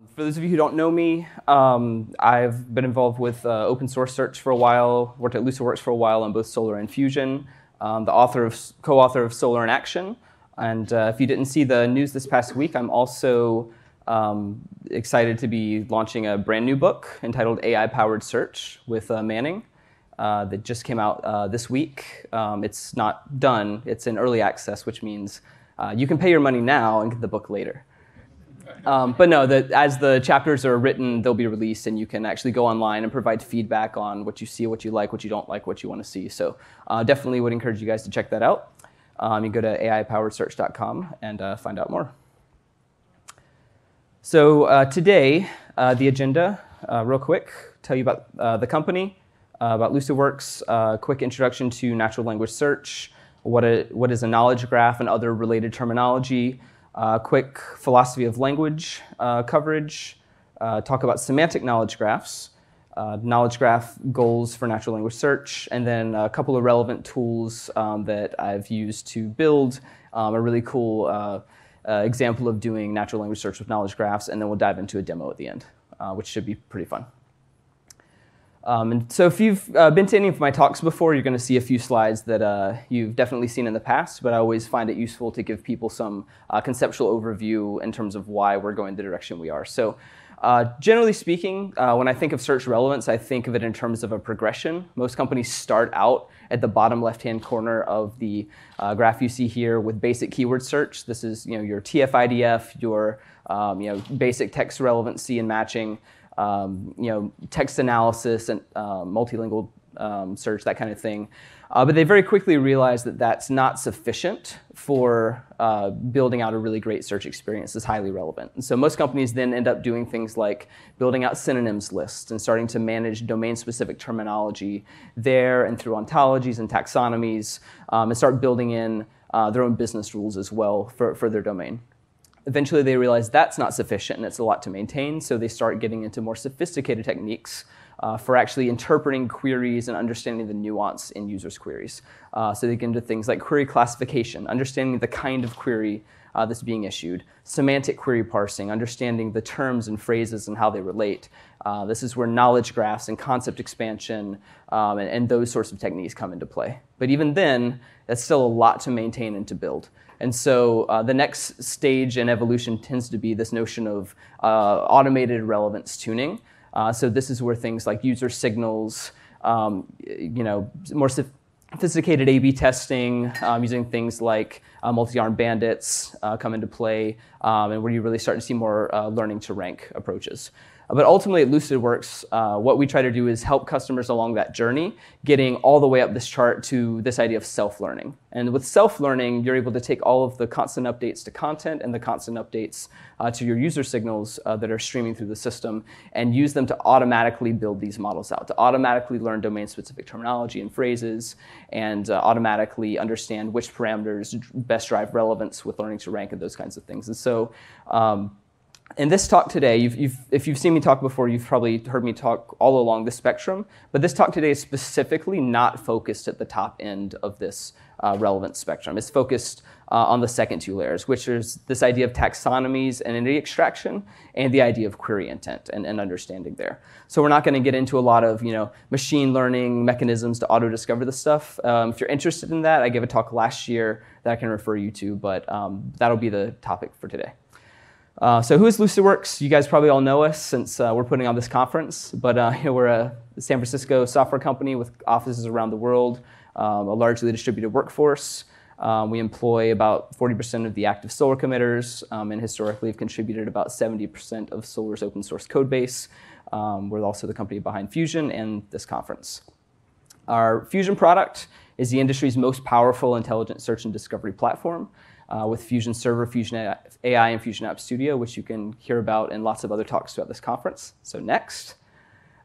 For those of you who don't know me, I've been involved with open source search for a while, worked at Lucidworks for a while on both Solr and Fusion, the co-author of Solr in Action. And if you didn't see the news this past week, I'm also excited to be launching a brand new book entitled AI-Powered Search with Manning that just came out this week. It's not done. It's in early access, which means you can pay your money now and get the book later. But no, as the chapters are written, they'll be released, and you can actually go online and provide feedback on what you see, what you like, what you don't like, what you want to see. So definitely would encourage you guys to check that out. You can go to aipoweredsearch.com and find out more. So today, the agenda, real quick, tell you about the company, about Lucidworks, quick introduction to natural language search, what is a knowledge graph and other related terminology, quick philosophy of language coverage, talk about semantic knowledge graphs, knowledge graph goals for natural language search, and then a couple of relevant tools that I've used to build a really cool example of doing natural language search with knowledge graphs, and then we'll dive into a demo at the end, which should be pretty fun. And so if you've been to any of my talks before, you're going to see a few slides that you've definitely seen in the past, but I always find it useful to give people some conceptual overview in terms of why we're going the direction we are. So generally speaking, when I think of search relevance, I think of it in terms of a progression. Most companies start out at the bottom left-hand corner of the graph you see here with basic keyword search. This is your TF-IDF, your basic text relevancy and matching, text analysis and multilingual search, that kind of thing. But they very quickly realized that that's not sufficient for building out a really great search experience that's highly relevant. And so most companies then end up doing things like building out synonyms lists and starting to manage domain-specific terminology there and through ontologies and taxonomies, and start building in their own business rules as well for their domain. Eventually, they realize that's not sufficient and it's a lot to maintain, so they start getting into more sophisticated techniques for actually interpreting queries and understanding the nuance in users' queries. So they get into things like query classification, understanding the kind of query that's being issued, semantic query parsing, understanding the terms and phrases and how they relate. This is where knowledge graphs and concept expansion and those sorts of techniques come into play. But even then, that's still a lot to maintain and to build. And so the next stage in evolution tends to be this notion of automated relevance tuning. So this is where things like user signals, more sophisticated A/B testing, using things like multi-arm bandits come into play, and where you really start to see more learning to rank approaches. But ultimately at Lucidworks, what we try to do is help customers along that journey, getting all the way up this chart to this idea of self-learning. And with self-learning, you're able to take all of the constant updates to content and the constant updates to your user signals that are streaming through the system and use them to automatically build these models out, to automatically learn domain-specific terminology and phrases, and automatically understand which parameters best drive relevance with learning to rank and those kinds of things. And so in this talk today, if you've seen me talk before, you've probably heard me talk all along the spectrum, but this talk today is specifically not focused at the top end of this relevance spectrum. It's focused on the second two layers, which is this idea of taxonomies and entity extraction, and the idea of query intent and understanding there. So we're not going to get into a lot of machine learning mechanisms to auto-discover this stuff. If you're interested in that, I gave a talk last year that I can refer you to, but that'll be the topic for today. So who is Lucidworks? You guys probably all know us since we're putting on this conference, but we're a San Francisco software company with offices around the world, a largely distributed workforce. We employ about 40% of the active Solr committers, and historically have contributed about 70% of Solr's open source code base. We're also the company behind Fusion and this conference. Our Fusion product is the industry's most powerful intelligent search and discovery platform, with Fusion Server, Fusion AI, and Fusion App Studio, which you can hear about in lots of other talks throughout this conference. So next.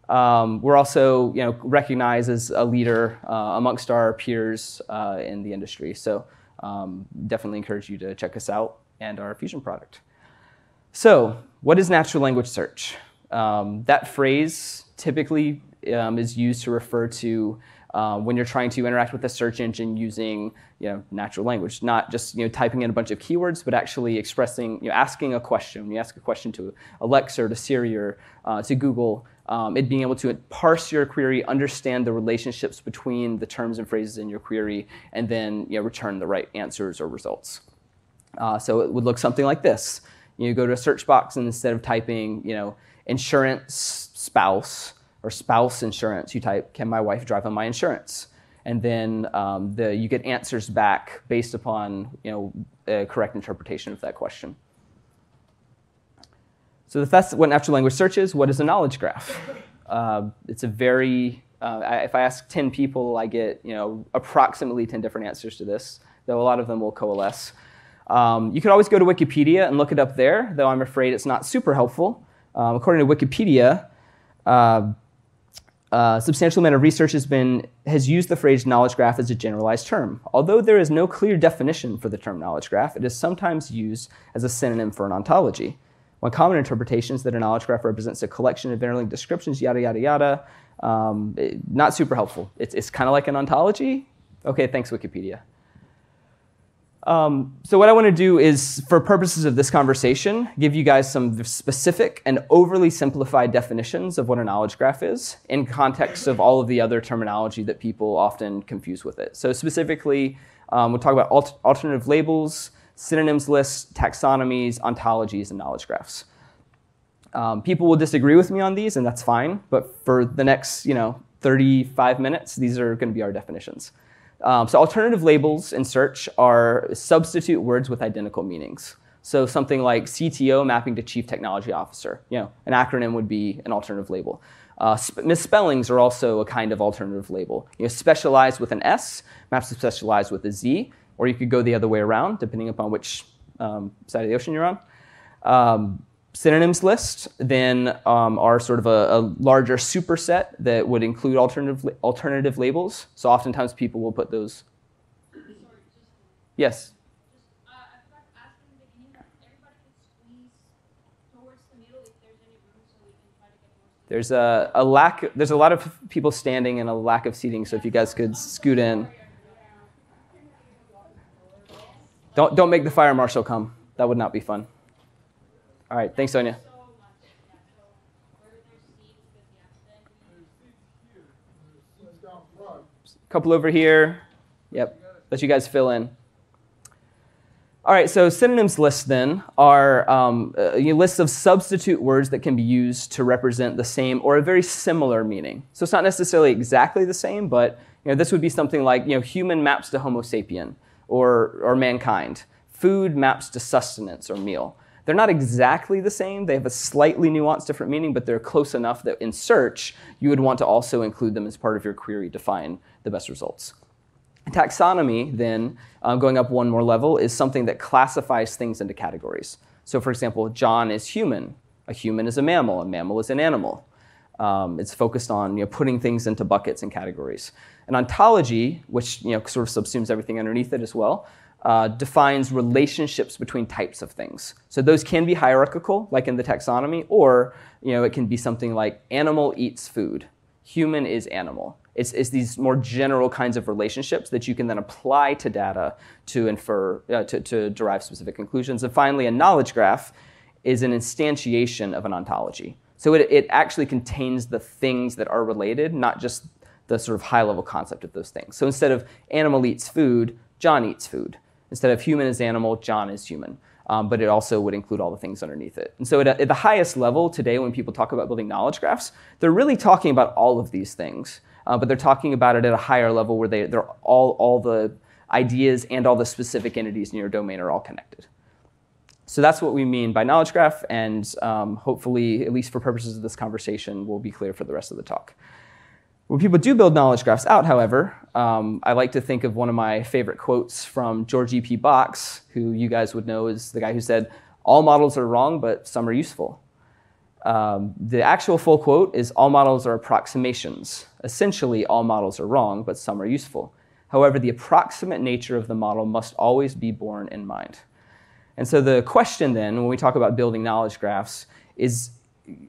We're also recognized as a leader amongst our peers in the industry. So definitely encourage you to check us out and our Fusion product. So what is natural language search? That phrase typically is used to refer to when you're trying to interact with a search engine using natural language, not just typing in a bunch of keywords, but actually expressing, asking a question. When you ask a question to Alexa or to Siri or to Google, it being able to parse your query, understand the relationships between the terms and phrases in your query, and then return the right answers or results. So it would look something like this. You go to a search box, and instead of typing insurance spouse or spouse insurance, you type, can my wife drive on my insurance? And then you get answers back based upon a correct interpretation of that question. So if that's what natural language search is, what is a knowledge graph? It's a very, if I ask 10 people, I get approximately 10 different answers to this, though a lot of them will coalesce. You could always go to Wikipedia and look it up there, though I'm afraid it's not super helpful. According to Wikipedia, a substantial amount of research has used the phrase knowledge graph as a generalized term. Although there is no clear definition for the term knowledge graph, it is sometimes used as a synonym for an ontology. One common interpretation is that a knowledge graph represents a collection of interlinked descriptions, yada, yada, yada. Not super helpful. It's kind of like an ontology. OK, thanks, Wikipedia. So what I want to do is, for purposes of this conversation, give you guys some specific and overly simplified definitions of what a knowledge graph is in context of all of the other terminology that people often confuse with it. So specifically, we'll talk about alternative labels, synonyms lists, taxonomies, ontologies, and knowledge graphs. People will disagree with me on these, and that's fine. But for the next 35 minutes, these are going to be our definitions. So alternative labels in search are substitute words with identical meanings. So something like CTO mapping to Chief Technology Officer. An acronym would be an alternative label. Misspellings are also a kind of alternative label. Specialized with an S maps to specialized with a Z, or you could go the other way around, depending upon which side of the ocean you're on. Synonyms list then are sort of a larger superset that would include alternative labels. So oftentimes people will put those. Sorry, Yes. I forgot to ask in the beginning that everybody can squeeze towards the middle if there's any room, so we can try to get more. There's a lot of people standing and a lack of seating. So if you guys could scoot in. Don't make the fire marshal come. That would not be fun. All right, thanks, Sonia. A couple over here. Yep, let you guys fill in. All right, so synonyms lists then are lists of substitute words that can be used to represent the same or a very similar meaning. So it's not necessarily exactly the same, but this would be something like human maps to Homo sapien or mankind. Food maps to sustenance or meal. They're not exactly the same. They have a slightly nuanced different meaning, but they're close enough that in search, you would want to also include them as part of your query to find the best results. Taxonomy, then, going up one more level, is something that classifies things into categories. So for example, John is human. A human is a mammal is an animal. It's focused on putting things into buckets and categories. An ontology, which sort of subsumes everything underneath it as well, defines relationships between types of things. So those can be hierarchical, like in the taxonomy, or it can be something like animal eats food, human is animal. It's these more general kinds of relationships that you can then apply to data to infer, to derive specific conclusions. And finally, a knowledge graph is an instantiation of an ontology. So it actually contains the things that are related, not just the sort of high-level concept of those things. So instead of animal eats food, John eats food. Instead of human is animal, John is human. But it also would include all the things underneath it. And so at the highest level today, when people talk about building knowledge graphs, they're really talking about all of these things. But they're talking about it at a higher level where they're all the ideas and all the specific entities in your domain are all connected. So that's what we mean by knowledge graph. And hopefully, at least for purposes of this conversation, will be clear for the rest of the talk. When people do build knowledge graphs out, however, I like to think of one of my favorite quotes from George E.P. Box, who you guys would know is the guy who said, "All models are wrong, but some are useful." The actual full quote is, "All models are approximations. Essentially, all models are wrong, but some are useful. However, the approximate nature of the model must always be borne in mind." And so the question then, when we talk about building knowledge graphs, is,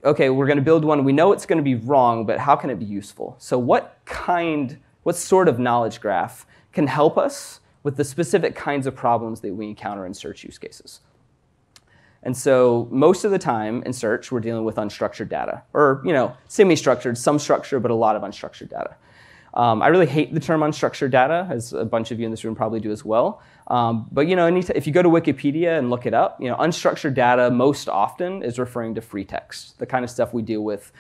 okay, we're going to build one. We know it's going to be wrong, but how can it be useful? So what what sort of knowledge graph can help us with the specific kinds of problems that we encounter in search use cases. And so most of the time in search, we're dealing with unstructured data, or semi-structured, some structured, but a lot of unstructured data. I really hate the term unstructured data, as a bunch of you in this room probably do as well. But if you go to Wikipedia and look it up, unstructured data most often is referring to free text, the kind of stuff we deal with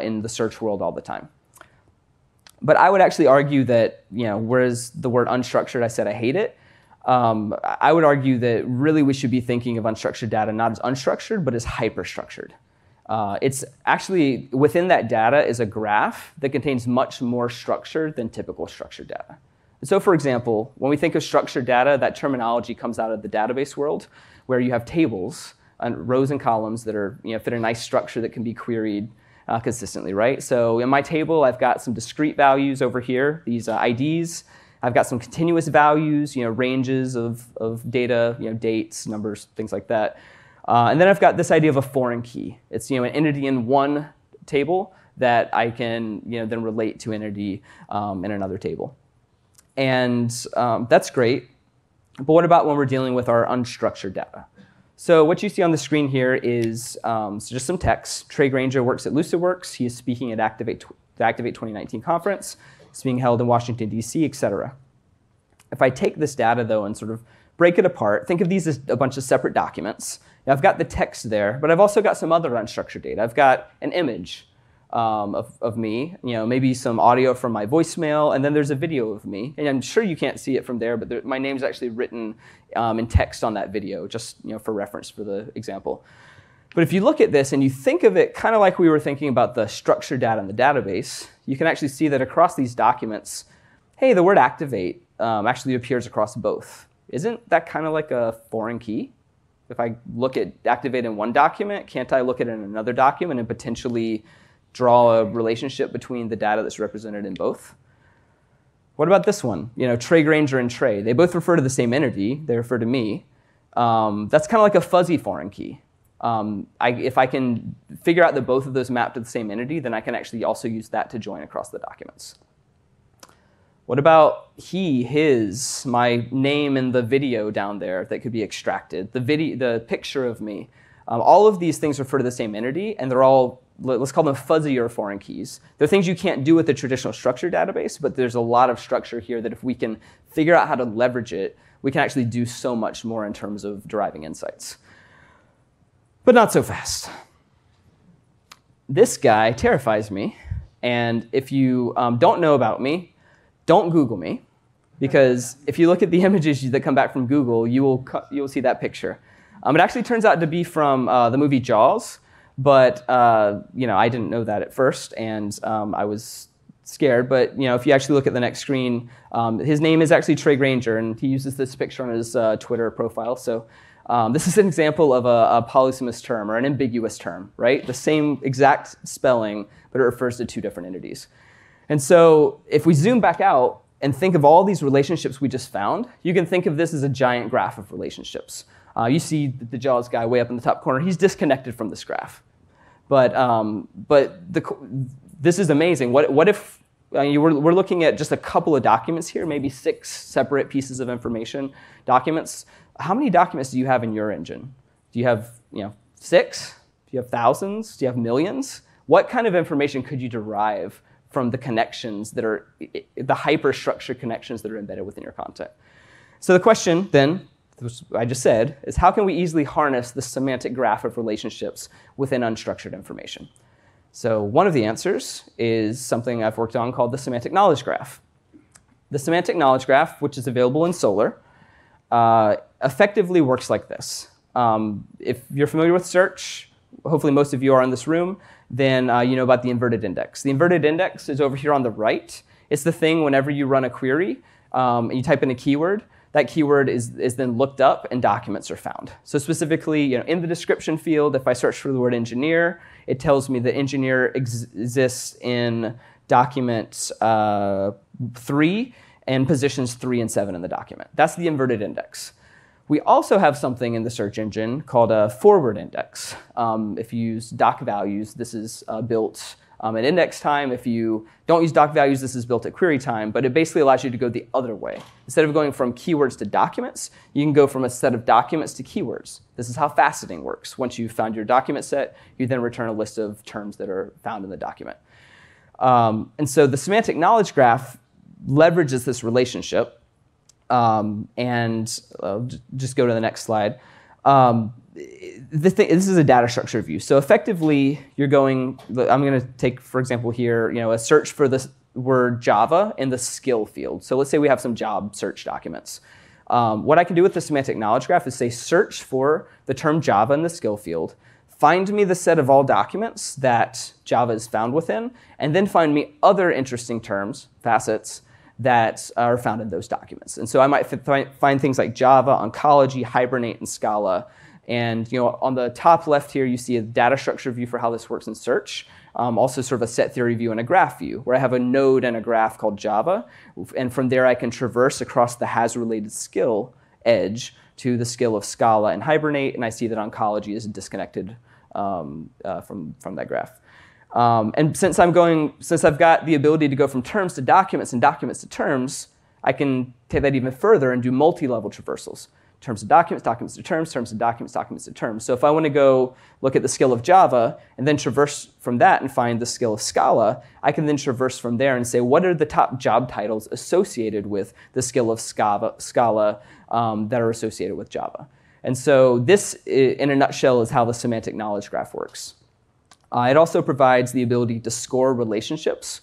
in the search world all the time. But I would actually argue that, whereas the word unstructured, I said I hate it, I would argue that really we should be thinking of unstructured data not as unstructured, but as hyperstructured. It's actually, within that data is a graph that contains much more structure than typical structured data. So for example, when we think of structured data, that terminology comes out of the database world, where you have tables, and rows and columns that are fit a nice structure that can be queried consistently, right? So in my table, I've got some discrete values over here, these IDs. I've got some continuous values, ranges of data, dates, numbers, things like that. And then I've got this idea of a foreign key. It's an entity in one table that I can then relate to an entity in another table. And that's great. But what about when we're dealing with our unstructured data? So what you see on the screen here is just some text. Trey Grainger works at Lucidworks. He is speaking at the Activate 2019 conference. It's being held in Washington, D.C., et cetera. If I take this data, though, and sort of break it apart, think of these as a bunch of separate documents. Now, I've got the text there, but I've also got some other unstructured data. I've got an image of me, maybe some audio from my voicemail, and then there's a video of me. And I'm sure you can't see it from there, but my name's actually written in text on that video, just for reference for the example. But if you look at this and you think of it kind of like we were thinking about the structured data in the database, you can actually see that across these documents, hey, the word activate actually appears across both. Isn't that kind of like a foreign key? If I look at activate in one document, can't I look at it in another document and potentially draw a relationship between the data that's represented in both? What about this one? Trey Grainger and Trey. They both refer to the same entity. They refer to me. That's kind of like a fuzzy foreign key. If I can figure out that both of those map to the same entity, then I can actually also use that to join across the documents. What about he, his, my name in the video down there that could be extracted, the picture of me? All of these things refer to the same entity, and they're all, let's call them fuzzier foreign keys. They're things you can't do with a traditional structured database, but there's a lot of structure here that if we can figure out how to leverage it, we can actually do so much more in terms of deriving insights. But not so fast. This guy terrifies me, and if you don't know about me, don't Google me, because if you look at the images that come back from Google, you will see that picture. It actually turns out to be from the movie Jaws, but I didn't know that at first, and I was scared. But if you actually look at the next screen, his name is actually Trey Grainger, and he uses this picture on his Twitter profile. So this is an example of a polysemous term or an ambiguous term, right? The same exact spelling, but it refers to two different entities. And so if we zoom back out and think of all these relationships we just found, you can think of this as a giant graph of relationships. You see the Jaws guy way up in the top corner. He's disconnected from this graph. But this is amazing. What if we're looking at just a couple of documents here, maybe 6 separate pieces of information, documents. How many documents do you have in your engine? Do you have 6? Do you have thousands? Do you have millions? What kind of information could you derive from the connections that are, the hyperstructured connections that are embedded within your content? So the question then, which I just said, is how can we easily harness the semantic graph of relationships within unstructured information? So one of the answers is something I've worked on called the Semantic Knowledge Graph. The Semantic Knowledge Graph, which is available in Solr, effectively works like this. If you're familiar with search, hopefully most of you are in this room, then you know about the inverted index. The inverted index is over here on the right. It's the thing whenever you run a query and you type in a keyword, that keyword is then looked up and documents are found. So specifically, in the description field, if I search for the word engineer, it tells me that engineer exists in document 3 and positions 3 and 7 in the document. That's the inverted index. We also have something in the search engine called a forward index. If you use doc values, this is built At index time, if you don't use doc values, this is built at query time, but it basically allows you to go the other way. Instead of going from keywords to documents, you can go from a set of documents to keywords. This is how faceting works. Once you've found your document set, you then return a list of terms that are found in the document. And so the semantic knowledge graph leverages this relationship. And just go to the next slide. This is a data structure view. So effectively, you're going, I'm going to take, for example, here, a search for the word Java in the skill field. So let's say we have some job search documents. What I can do with the semantic knowledge graph is say search for the term Java in the skill field, find me the set of all documents that Java is found within, and then find me other interesting terms, facets, that are found in those documents. And so I might find things like Java, oncology, Hibernate, and Scala. And on the top left here, you see a data structure view for how this works in search. Also sort of a set theory view and a graph view, where I have a node and a graph called Java. And from there, I can traverse across the has-related skill edge to the skill of Scala and Hibernate. And I see that oncology is disconnected from that graph. And since I've got the ability to go from terms to documents and documents to terms, I can take that even further and do multi-level traversals. Terms to documents, documents to terms, terms to documents, documents to terms. So if I want to go look at the skill of Java and then traverse from that and find the skill of Scala, I can then traverse from there and say, what are the top job titles associated with the skill of Scala that are associated with Java? And so this, in a nutshell, is how the semantic knowledge graph works. It also provides the ability to score relationships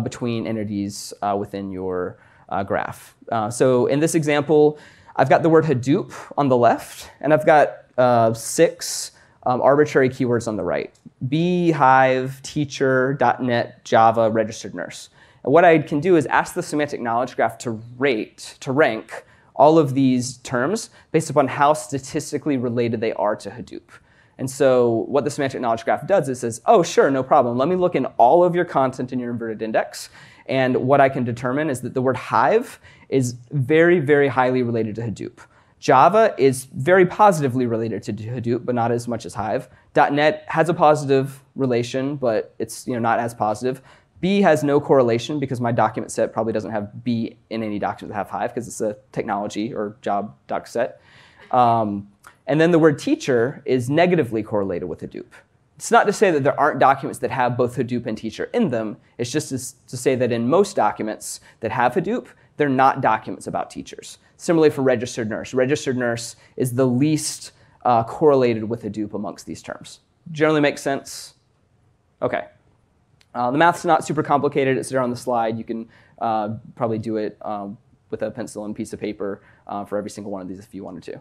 between entities within your graph. So in this example, I've got the word Hadoop on the left, and I've got 6 arbitrary keywords on the right: Beehive, teacher, .NET, Java, registered nurse. And what I can do is ask the semantic knowledge graph to rank all of these terms based upon how statistically related they are to Hadoop. And so what the semantic knowledge graph does is says, oh, sure, no problem. Let me look in all of your content in your inverted index. And what I can determine is that the word Hive is very, very highly related to Hadoop. Java is very positively related to Hadoop, but not as much as Hive. .NET has a positive relation, but it's not as positive. B has no correlation because my document set probably doesn't have B in any document that have Hive because it's a technology or job doc set. And then the word teacher is negatively correlated with Hadoop. It's not to say that there aren't documents that have both Hadoop and teacher in them. It's just to say that in most documents that have Hadoop, they're not documents about teachers. Similarly for registered nurse. Registered nurse is the least correlated with Hadoop amongst these terms. Generally makes sense? OK. The math's not super complicated. It's there on the slide. You can probably do it with a pencil and piece of paper for every single one of these if you wanted to.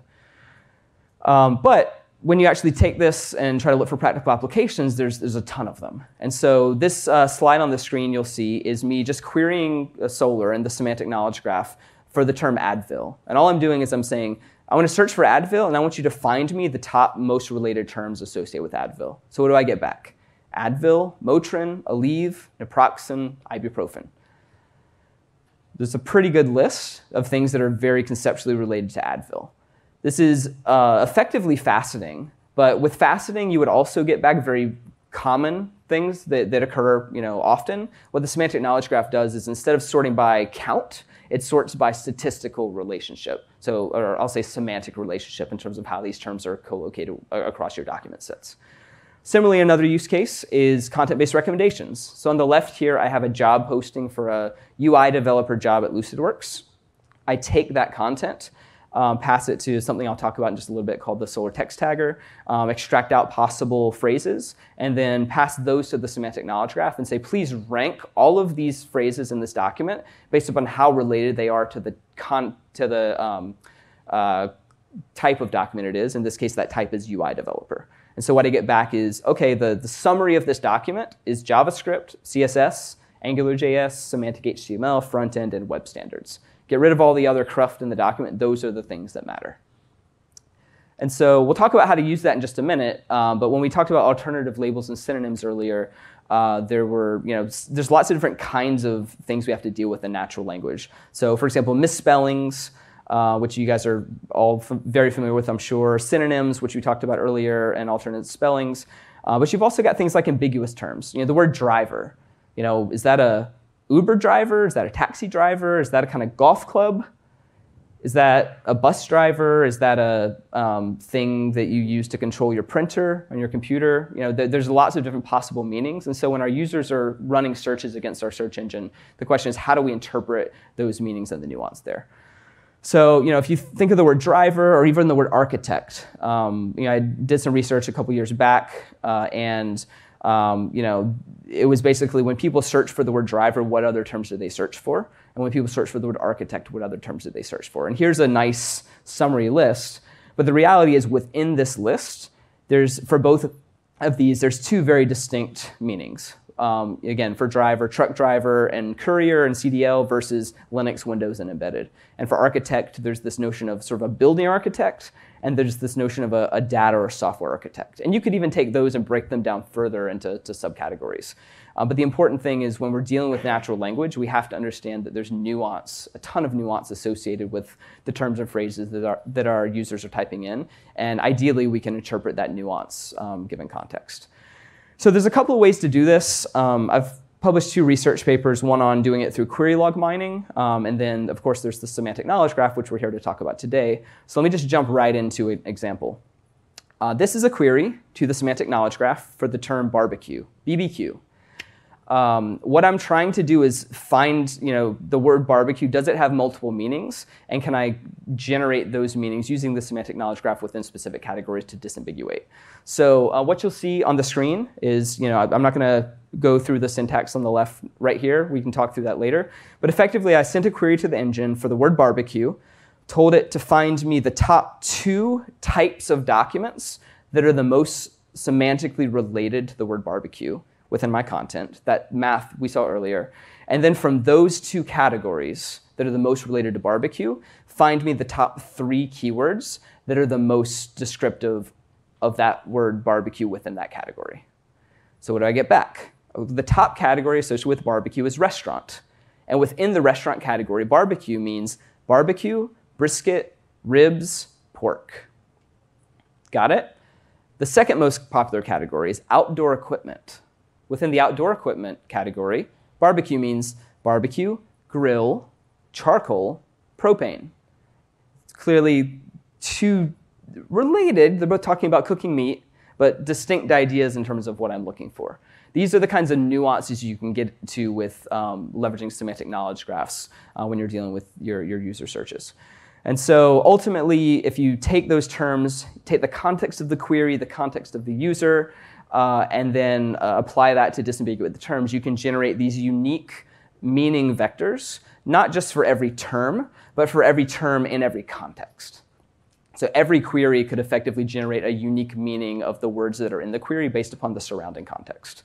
But when you actually take this and try to look for practical applications, there's a ton of them. And so this slide on the screen you'll see is me just querying Solr in the semantic knowledge graph for the term Advil. And all I'm doing is I'm saying, I want to search for Advil, and I want you to find me the top most related terms associated with Advil. So what do I get back? Advil, Motrin, Aleve, naproxen, ibuprofen. There's a pretty good list of things that are very conceptually related to Advil. This is effectively faceting, but with faceting, you would also get back very common things that occur often. What the semantic knowledge graph does is instead of sorting by count, it sorts by statistical relationship. So, or I'll say semantic relationship in terms of how these terms are co-located across your document sets. Similarly, another use case is content-based recommendations. So on the left here, I have a job posting for a UI developer job at Lucidworks. I take that content, pass it to something I'll talk about in just a little bit called the Solr text tagger, extract out possible phrases, and then pass those to the semantic knowledge graph and say, please rank all of these phrases in this document based upon how related they are to the type of document it is. In this case, that type is UI developer. And so what I get back is, OK, the summary of this document is JavaScript, CSS, AngularJS, semantic HTML, front end, and web standards. Get rid of all the other cruft in the document. Those are the things that matter. And so we'll talk about how to use that in just a minute. But when we talked about alternative labels and synonyms earlier, there's lots of different kinds of things we have to deal with in natural language. So for example, misspellings, which you guys are all very familiar with, I'm sure. Synonyms, which we talked about earlier, and alternate spellings. But you've also got things like ambiguous terms. The word driver. Is that a Uber driver? Is that a taxi driver? Is that a kind of golf club? Is that a bus driver? Is that a thing that you use to control your printer on your computer? There's lots of different possible meanings. And so when our users are running searches against our search engine, the question is, how do we interpret those meanings and the nuance there? So if you think of the word driver or even the word architect, I did some research a couple years back, and it was basically when people search for the word driver, what other terms do they search for? And when people search for the word architect, what other terms do they search for? And here's a nice summary list. But the reality is within this list, for both of these, there's two very distinct meanings. Again, for driver, truck driver, and courier and CDL versus Linux, Windows, and embedded. And for architect, there's this notion of sort of a building architect, and there's this notion of a data or software architect. And you could even take those and break them down further into subcategories. But the important thing is when we're dealing with natural language, we have to understand that there's nuance, a ton of nuance associated with the terms and phrases that our users are typing in. And ideally, we can interpret that nuance given context. So there's a couple of ways to do this. I've published 2 research papers, one on doing it through query log mining, and then, of course, there's the semantic knowledge graph, which we're here to talk about today. So let me just jump right into an example. This is a query to the semantic knowledge graph for the term barbecue, BBQ. What I'm trying to do is find, the word barbecue, does it have multiple meanings? And can I generate those meanings using the semantic knowledge graph within specific categories to disambiguate? So what you'll see on the screen is, I'm not going to go through the syntax on the left right here. We can talk through that later. But effectively, I sent a query to the engine for the word barbecue, told it to find me the top 2 types of documents that are the most semantically related to the word barbecue within my content, that math we saw earlier. And then from those 2 categories that are the most related to barbecue, find me the top 3 keywords that are the most descriptive of that word barbecue within that category. So what do I get back? The top category associated with barbecue is restaurant. And within the restaurant category, barbecue means barbecue, brisket, ribs, pork. Got it? The second most popular category is outdoor equipment. Within the outdoor equipment category, barbecue means barbecue, grill, charcoal, propane. It's clearly 2 related. They're both talking about cooking meat, but distinct ideas in terms of what I'm looking for. These are the kinds of nuances you can get to with leveraging semantic knowledge graphs when you're dealing with your user searches. And so ultimately, if you take those terms, take the context of the query, the context of the user, and then apply that to disambiguate the terms, you can generate these unique meaning vectors, not just for every term, but for every term in every context. So every query could effectively generate a unique meaning of the words that are in the query based upon the surrounding context.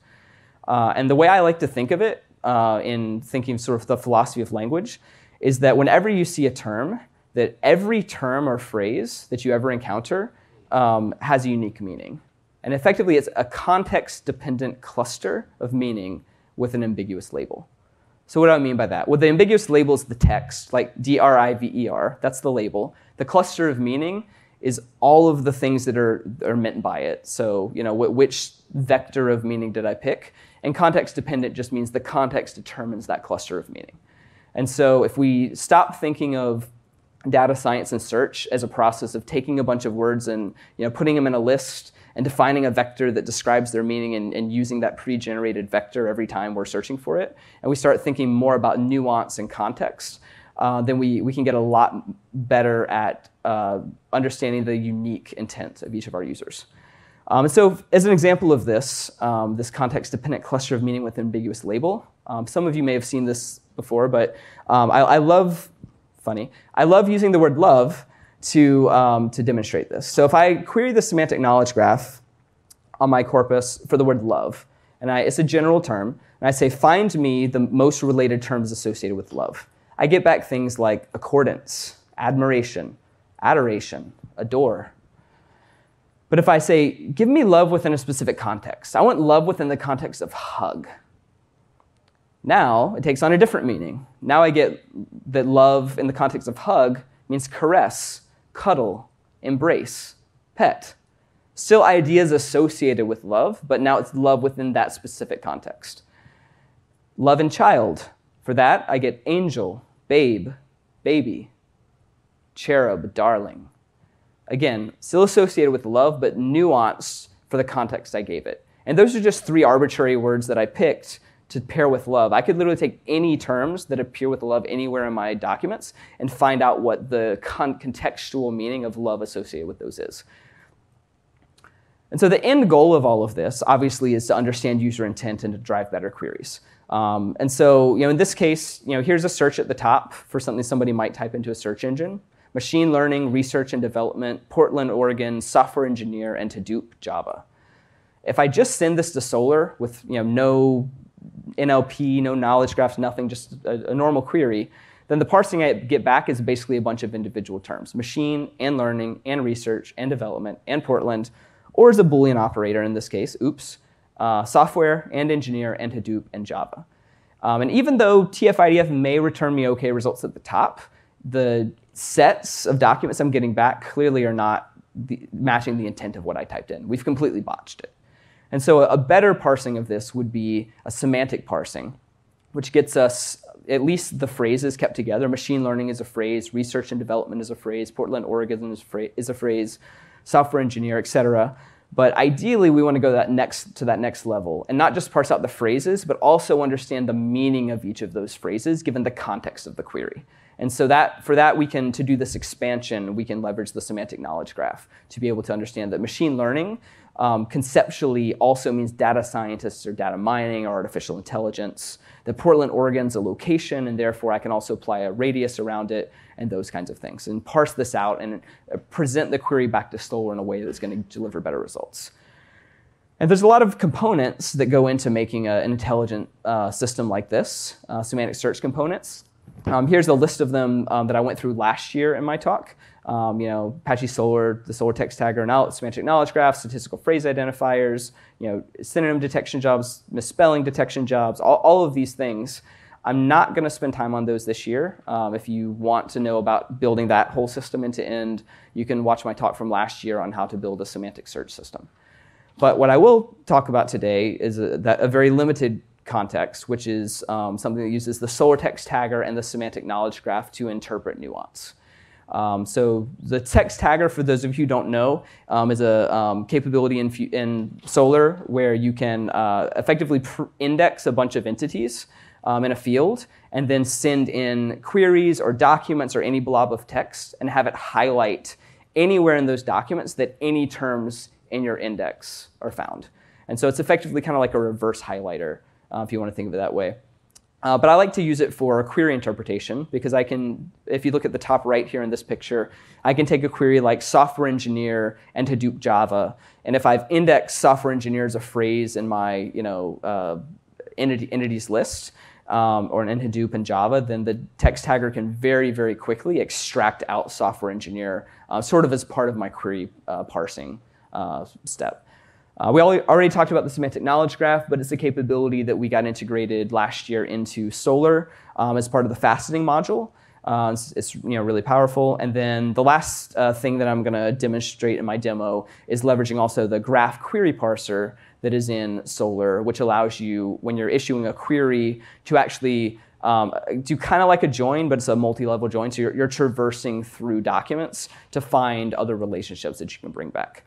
And the way I like to think of it in thinking sort of the philosophy of language is that whenever you see a term, that every term or phrase that you ever encounter has a unique meaning. And effectively, it's a context-dependent cluster of meaning with an ambiguous label. So what do I mean by that? Well, the ambiguous label is the text, like D-R-I-V-E-R. That's the label. The cluster of meaning is all of the things that are meant by it. So which vector of meaning did I pick? And context-dependent just means the context determines that cluster of meaning. And so if we stop thinking of data science and search as a process of taking a bunch of words and putting them in a list and defining a vector that describes their meaning and using that pre-generated vector every time we're searching for it, and we start thinking more about nuance and context, then we can get a lot better at understanding the unique intent of each of our users. And so as an example of this, this context-dependent cluster of meaning with ambiguous label, some of you may have seen this before, but I love using the word love to demonstrate this. So if I query the semantic knowledge graph on my corpus for the word love, and it's a general term, and I say, find me the most related terms associated with love, I get back things like accordance, admiration, adoration, adore. But if I say, give me love within a specific context, I want love within the context of hug. Now it takes on a different meaning. Now I get that love in the context of hug means caress, cuddle, embrace, pet. Still ideas associated with love, but now it's love within that specific context. Love and child. For that, I get angel, babe, baby, cherub, darling. Again, still associated with love, but nuanced for the context I gave it. And those are just 3 arbitrary words that I picked to pair with love. I could literally take any terms that appear with love anywhere in my documents and find out what the contextual meaning of love associated with those is. And so the end goal of all of this, obviously, is to understand user intent and to drive better queries. And so, in this case, here's a search at the top for something somebody might type into a search engine. Machine learning, research and development, Portland, Oregon, software engineer, and Hadoop, Java. If I just send this to Solr with no NLP, no knowledge graphs, nothing, just a normal query, then the parsing I get back is basically a bunch of individual terms. Machine and learning and research and development and Portland, or as a Boolean operator in this case, oops, software and engineer and Hadoop and Java. And even though TF-IDF may return me OK results at the top, the sets of documents I'm getting back clearly are not matching the intent of what I typed in. We've completely botched it. And so a better parsing of this would be a semantic parsing, which gets us at least the phrases kept together. Machine learning is a phrase, research and development is a phrase, Portland, Oregon is a phrase, software engineer, et cetera. But ideally, we want to go to that next level and not just parse out the phrases, but also understand the meaning of each of those phrases given the context of the query. And so for that, to do this expansion, we can leverage the semantic knowledge graph to be able to understand that machine learning conceptually also means data scientists or data mining or artificial intelligence. That Portland, Oregon's a location, and therefore I can also apply a radius around it and those kinds of things, and parse this out and present the query back to Solr in a way that's going to deliver better results. And there's a lot of components that go into making an intelligent system like this, semantic search components. Here's a list of them that I went through last year in my talk. Apache Solr, the Solr text tagger, semantic knowledge graphs, statistical phrase identifiers, synonym detection jobs, misspelling detection jobs, all of these things. I'm not going to spend time on those this year. If you want to know about building that whole system end to end, you can watch my talk from last year on how to build a semantic search system. But what I will talk about today is a very limited context, which is something that uses the Solr text tagger and the semantic knowledge graph to interpret nuance. So the text tagger, for those of you who don't know, is a capability in Solr where you can effectively index a bunch of entities in a field and then send in queries or documents or any blob of text and have it highlight anywhere in those documents that any terms in your index are found. And so it's effectively kind of like a reverse highlighter, if you want to think of it that way. But I like to use it for query interpretation because I can, if you look at the top right here in this picture, I can take a query like software engineer and Hadoop Java. And if I've indexed software engineer as a phrase in my entities list, or in Hadoop and Java, then the text tagger can very, very quickly extract out software engineer sort of as part of my query parsing step. We already talked about the semantic knowledge graph, but it's a capability that we got integrated last year into Solr as part of the faceting module. It's really powerful. And then the last thing that I'm going to demonstrate in my demo is leveraging also the graph query parser that is in Solr, which allows you, when you're issuing a query, to actually do kind of like a join, but it's a multi-level join. So you're traversing through documents to find other relationships that you can bring back.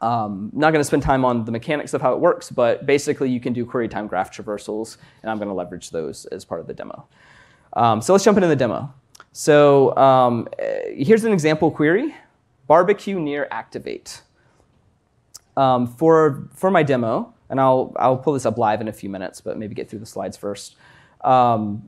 Not going to spend time on the mechanics of how it works, but basically you can do query time graph traversals, and I'm going to leverage those as part of the demo. So let's jump into the demo. So here's an example query, barbecue near activate. For my demo, and I'll pull this up live in a few minutes, but maybe get through the slides first. So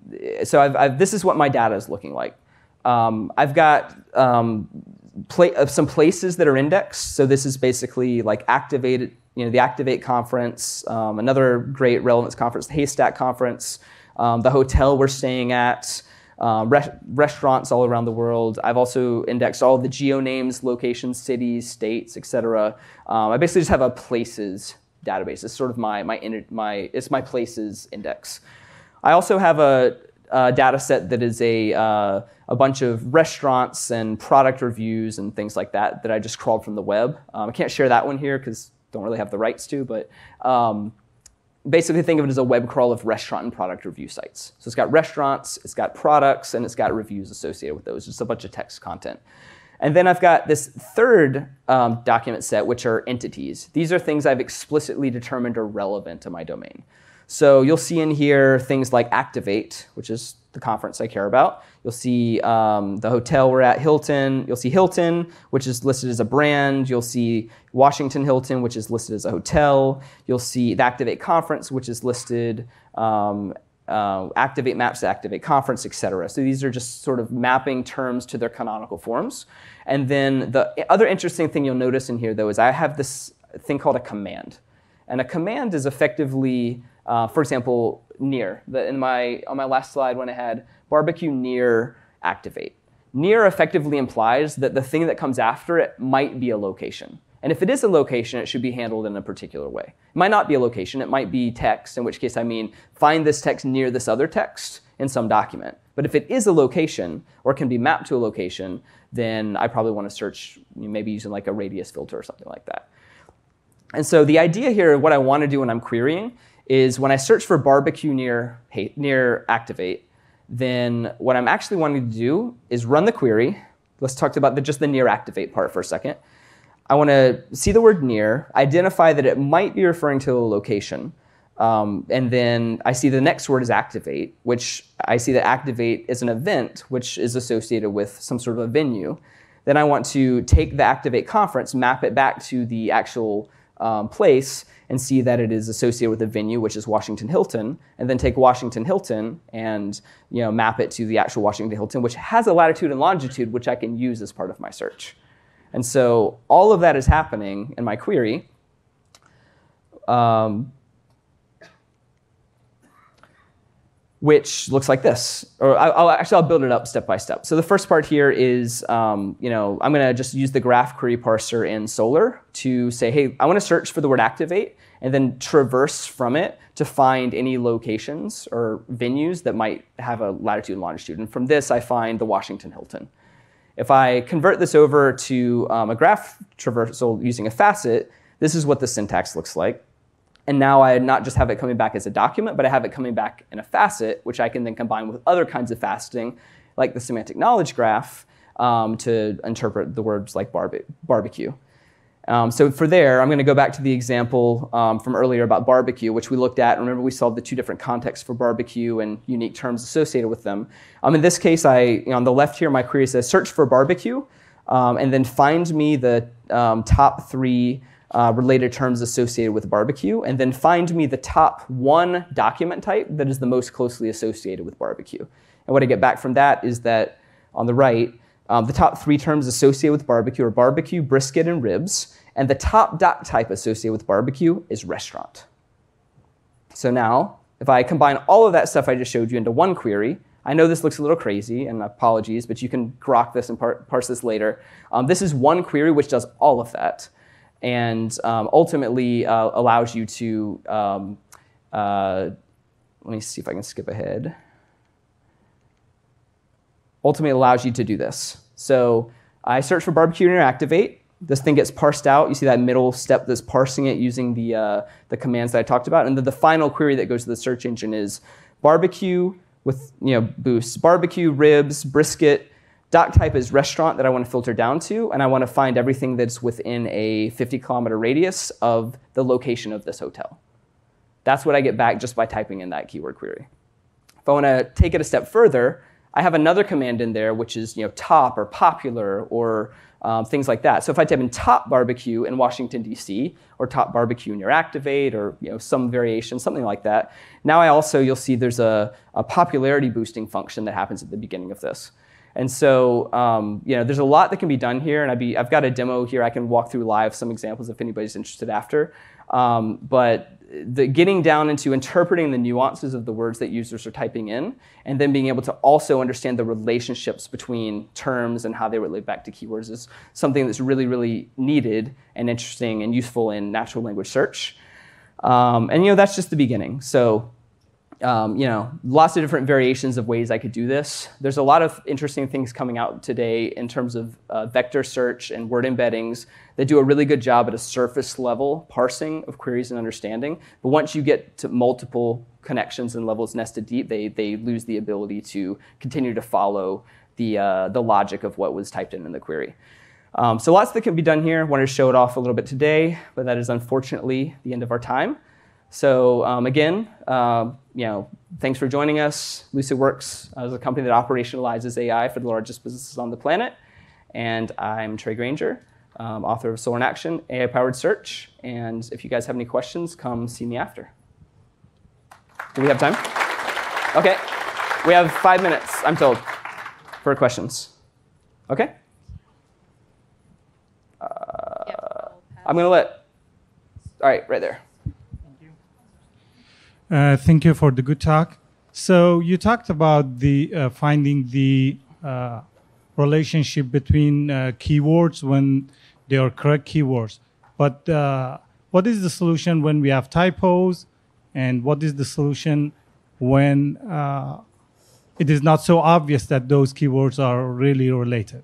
this is what my data is looking like. I've got some places that are indexed. So this is basically like Activate, the Activate conference, another great Relevance conference, the Haystack conference, the hotel we're staying at, restaurants all around the world. I've also indexed all the geo names, locations, cities, states, etc. I basically just have a places database. It's sort of it's my places index. I also have a data set that is a bunch of restaurants and product reviews and things like that I just crawled from the web. I can't share that one here because don't really have the rights to, but basically think of it as a web crawl of restaurant and product review sites. So it's got restaurants, it's got products, and it's got reviews associated with those, just a bunch of text content. And then I've got this third document set, which are entities. These are things I've explicitly determined are relevant to my domain. So you'll see in here things like Activate, which is the conference I care about. You'll see the hotel we're at, Hilton. You'll see Hilton, which is listed as a brand. You'll see Washington Hilton, which is listed as a hotel. You'll see the Activate conference, which is listed Activate maps to Activate conference, etc. So these are just sort of mapping terms to their canonical forms. And then the other interesting thing you'll notice in here, though, is I have this thing called a command. And a command is effectively, for example, near. On my last slide when I had barbecue near Activate. Near effectively implies that the thing that comes after it might be a location. And if it is a location, it should be handled in a particular way. It might not be a location. It might be text, in which case I mean find this text near this other text in some document. But if it is a location or can be mapped to a location, then I probably want to search maybe using like a radius filter or something like that. And so the idea here, what I want to do when I'm querying, is when I search for barbecue near Activate, then what I'm actually wanting to do is run the query. Let's talk about just the near Activate part for a second. I want to see the word near, identify that it might be referring to a location, and then I see the next word is Activate, which I see that Activate is an event, which is associated with some sort of a venue. Then I want to take the Activate conference, map it back to the actual place, and see that it is associated with a venue, which is Washington Hilton, and then take Washington Hilton and map it to the actual Washington Hilton, which has a latitude and longitude, which I can use as part of my search. And so all of that is happening in my query. Which looks like this. Or I'll build it up step by step. So the first part here is, I'm going to just use the graph query parser in Solr to say, hey, I want to search for the word Activate, and then traverse from it to find any locations or venues that might have a latitude and longitude. And from this, I find the Washington Hilton. If I convert this over to a graph traversal using a facet, this is what the syntax looks like. And now I not just have it coming back as a document, but I have it coming back in a facet, which I can then combine with other kinds of faceting, like the Semantic Knowledge Graph, to interpret the words like barbecue. So for there, I'm going to go back to the example from earlier about barbecue, which we looked at. Remember, we saw the two different contexts for barbecue and unique terms associated with them. In this case, on the left here, my query says search for barbecue, and then find me the top 3 related terms associated with barbecue, and then find me the top 1 document type that is the most closely associated with barbecue. And what I get back from that is that on the right, the top 3 terms associated with barbecue are barbecue, brisket, and ribs. And the top doc type associated with barbecue is restaurant. So now, if I combine all of that stuff I just showed you into one query, I know this looks a little crazy, and apologies, but you can grok this and parse this later. This is one query which does all of that, and ultimately allows you to, let me see if I can skip ahead. Ultimately allows you to do this. So I search for barbecue near Activate. This thing gets parsed out. You see that middle step that's parsing it using the commands that I talked about. And then the final query that goes to the search engine is barbecue with boosts, barbecue, ribs, brisket. Doc type is restaurant that I want to filter down to, and I want to find everything that's within a 50-kilometer radius of the location of this hotel. That's what I get back just by typing in that keyword query. If I want to take it a step further, I have another command in there, which is top or popular or things like that. So if I type in top barbecue in Washington, D.C., or top barbecue near Activate, or some variation, something like that, now you'll see there's a popularity boosting function that happens at the beginning of this. And so there's a lot that can be done here, and I've got a demo here I can walk through live, some examples if anybody's interested after. But getting down into interpreting the nuances of the words that users are typing in, and then being able to also understand the relationships between terms and how they relate back to keywords is something that's really, really needed and interesting and useful in natural language search. And that's just the beginning. So Lots of different variations of ways I could do this. There's a lot of interesting things coming out today in terms of vector search and word embeddings that do a really good job at a surface level parsing of queries and understanding. But once you get to multiple connections and levels nested deep, they lose the ability to continue to follow the logic of what was typed in the query. So lots that can be done here. I wanted to show it off a little bit today, but that is unfortunately the end of our time. So again, thanks for joining us. Lucidworks is a company that operationalizes AI for the largest businesses on the planet. And I'm Trey Grainger, author of Solr in Action, AI-powered search. And if you guys have any questions, come see me after. Do we have time? OK. We have 5 minutes, I'm told, for questions. OK? I'm going to let... All right, right there. Thank you for the good talk. So you talked about the finding the relationship between keywords when they are correct keywords. But what is the solution when we have typos? And what is the solution when it is not so obvious that those keywords are really related?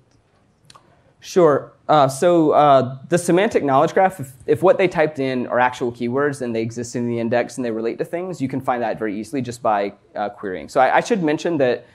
Sure. So the semantic knowledge graph, if what they typed in are actual keywords and they exist in the index and they relate to things, you can find that very easily just by querying. So I should mention that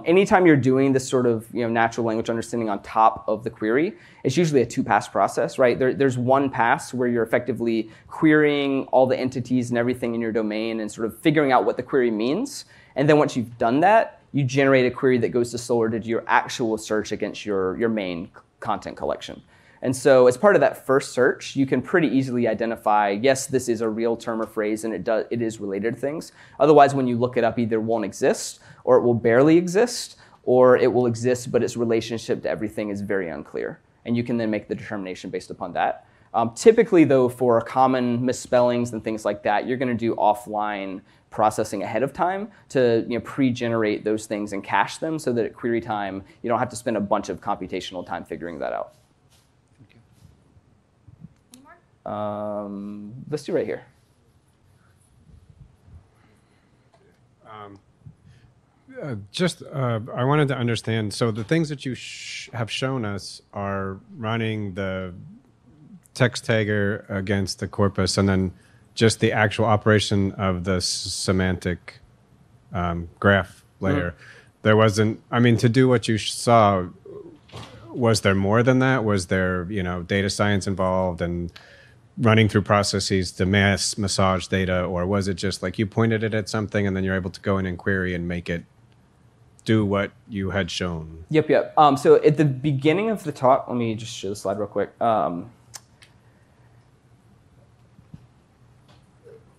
anytime you're doing this sort of natural language understanding on top of the query, it's usually a two-pass process, right? There's one pass where you're effectively querying all the entities and everything in your domain and sort of figuring out what the query means. And then once you've done that, you generate a query that goes to Solr to do your actual search against your main content collection. And so as part of that first search, you can pretty easily identify, yes, this is a real term or phrase, and it is related to things. Otherwise, when you look it up, either won't exist, or it will barely exist, or it will exist, but its relationship to everything is very unclear. And you can then make the determination based upon that. Typically, though, for common misspellings and things like that, you're going to do offline processing ahead of time to pre-generate those things and cache them so that at query time, you don't have to spend a bunch of computational time figuring that out. Any more? Let's do right here. I wanted to understand, so the things that you have shown us are running the text tagger against the corpus and then just the actual operation of the semantic graph layer. Mm-hmm. There wasn't, to do what you saw, was there more than that? Was there, data science involved and running through processes to massage data? Or was it just like you pointed it at something and then you're able to go in and query and make it do what you had shown? Yep. So at the beginning of the talk, let me just show the slide real quick.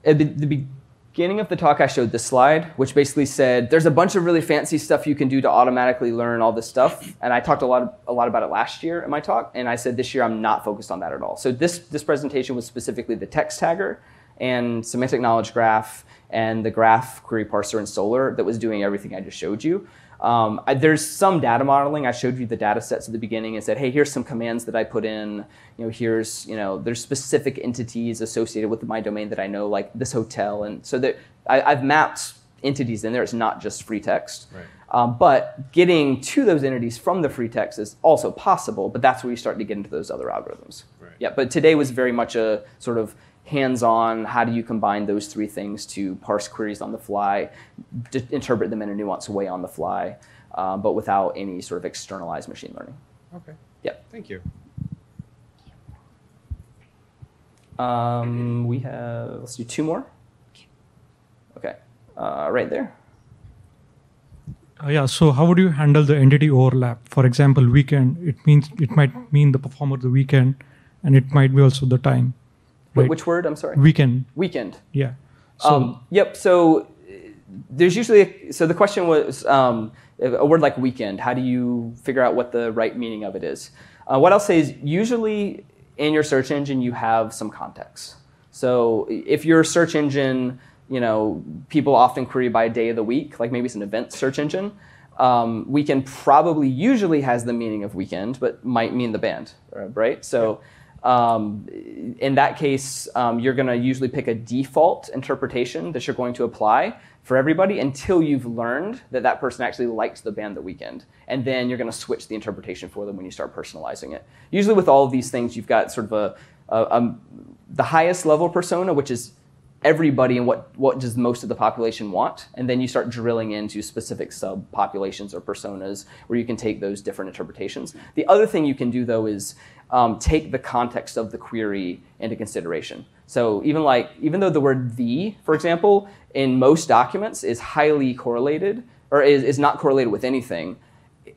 At the beginning of the talk, I showed this slide, which basically said there's a bunch of really fancy stuff you can do to automatically learn all this stuff. And I talked a lot about it last year in my talk. And I said this year I'm not focused on that at all. So this presentation was specifically the text tagger and semantic knowledge graph and the graph query parser in Solr that was doing everything I just showed you. There's some data modeling. I showed you the data sets at the beginning and said, hey, here's some commands that I put in. There's specific entities associated with my domain that I know, like this hotel. And so that I've mapped entities in there. It's not just free text. Right. But getting to those entities from the free text is also possible, but that's where you start to get into those other algorithms. Right. Yeah, but today was very much a sort of hands-on, how do you combine those three things to parse queries on the fly, interpret them in a nuanced way on the fly, but without any sort of externalized machine learning. Okay. Yeah. Thank you. We have, let's do 2 more. Okay, right there. Yeah, so how would you handle the entity overlap? For example, weekend, it might mean the performer of the weekend, and it might be also the time. Right? Which word? I'm sorry. Weekend. Weekend. Yeah. So, yep. So there's usually so the question was a word like weekend. How do you figure out what the right meaning of it is? What I'll say is usually in your search engine you have some context. So if your search engine, people often query by day of the week, like maybe it's an event search engine. Weekend probably usually has the meaning of weekend, but might mean the band, right? So. In that case, you're going to usually pick a default interpretation that you're going to apply for everybody until you've learned that that person actually likes the band the weekend. And then you're going to switch the interpretation for them when you start personalizing it. Usually with all of these things, you've got sort of the highest level persona, which is everybody and what does most of the population want. And then you start drilling into specific subpopulations or personas where you can take those different interpretations. The other thing you can do, though, is take the context of the query into consideration. So even though the word "the," for example, in most documents is highly correlated, or is not correlated with anything,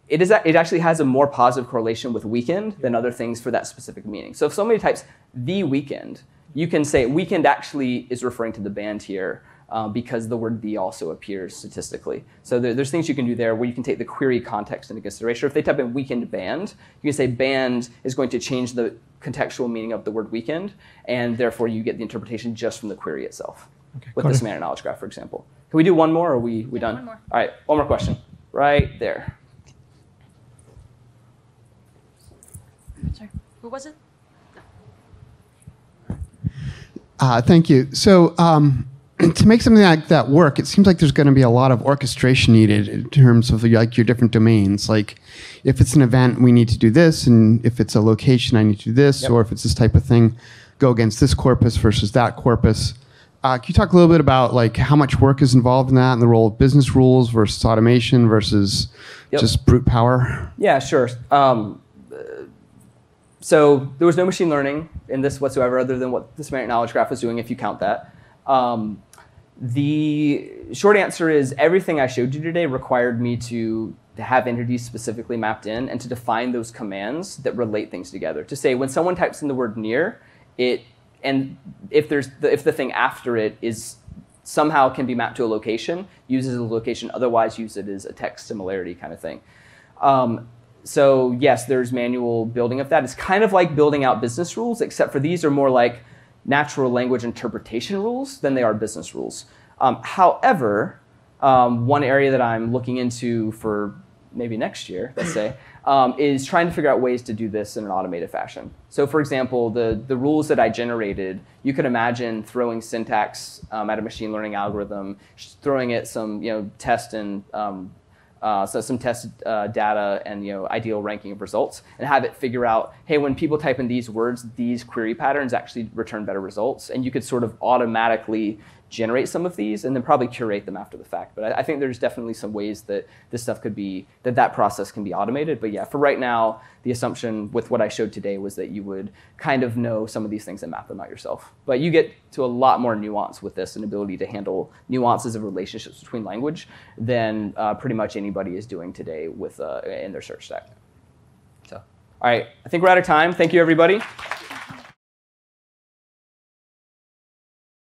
it actually has a more positive correlation with weekend than other things for that specific meaning. So if somebody types "the weekend," you can say weekend actually is referring to the band here because the word "the" also appears statistically. So there's things you can do there where you can take the query context into consideration. If they type in "weekend band," you can say band is going to change the contextual meaning of the word weekend, and therefore you get the interpretation just from the query itself. Okay, with the semantic knowledge graph, for example. Can we do one more, or are we done? One more. All right, one more question. Right there. Sorry, who was it? Thank you. So to make something like that work, it seems like there's going to be a lot of orchestration needed in terms of like your different domains. Like if it's an event, we need to do this, and if it's a location, I need to do this, Yep. or if it's this type of thing, go against this corpus versus that corpus. Can you talk a little bit about like how much work is involved in that and the role of business rules versus automation versus Yep. just brute power? Yeah, sure. So there was no machine learning in this whatsoever other than what the semantic knowledge graph was doing, if you count that. The short answer is everything I showed you today required me to have entities specifically mapped in and to define those commands that relate things together. To say when someone types in the word "near," and if the thing after it is somehow can be mapped to a location, uses a location, otherwise use it as a text similarity kind of thing. So yes, there's manual building of that. It's kind of like building out business rules, except for these are more like natural language interpretation rules than they are business rules. However, one area that I'm looking into for maybe next year, let's say, is trying to figure out ways to do this in an automated fashion. So for example, the rules that I generated, you could imagine throwing syntax at a machine learning algorithm, throwing it some test and some test data and ideal ranking of results, and have it figure out, hey, when people type in these words, these query patterns actually return better results. And you could sort of automatically generate some of these and then probably curate them after the fact. But I think there's definitely some ways that this stuff could be, that process can be automated. But yeah, for right now, the assumption with what I showed today was that you would kind of know some of these things and map them out yourself. But you get to a lot more nuance with this and ability to handle nuances of relationships between language than pretty much anybody is doing today with in their search stack. So, all right, I think we're out of time. Thank you, everybody.